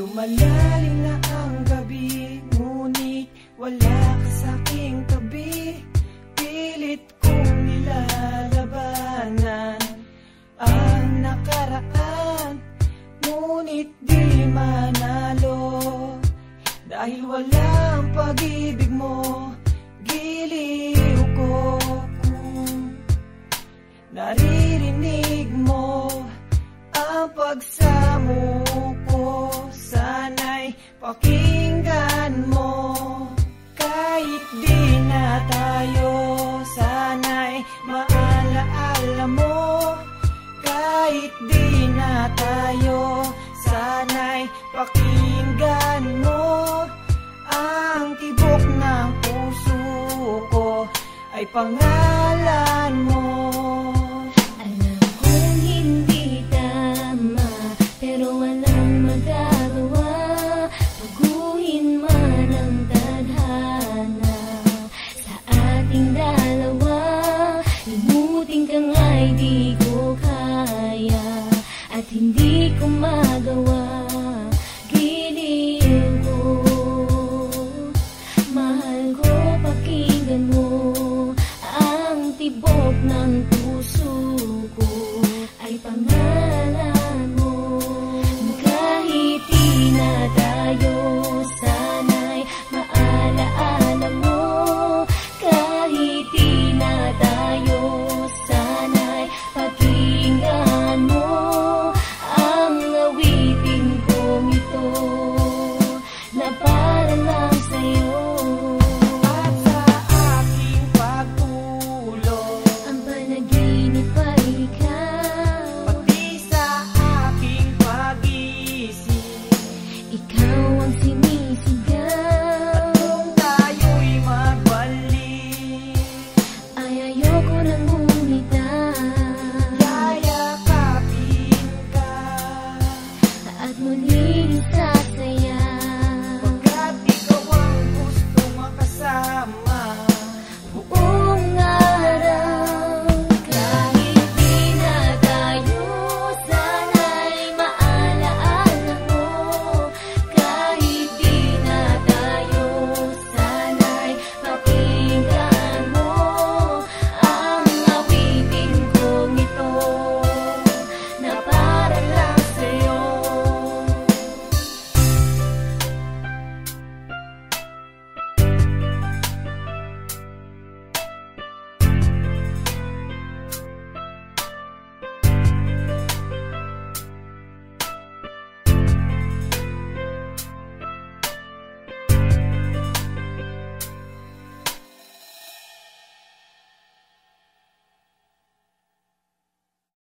Lumalalim na ang gabi, ngunit wala ka sa'king tabi. Pilit kong nilalabanan ang nakaraan, ngunit di manalo. Dahil walang pag-ibig mo, giliw ko kung naririnig mo ang pagsamo ko. Sana'y pakinggan mo. Kahit di na tayo, sana'y maalaala mo. Kahit di na tayo, sana'y pakinggan mo. Ang tibok ng puso ko ay pangalan mo.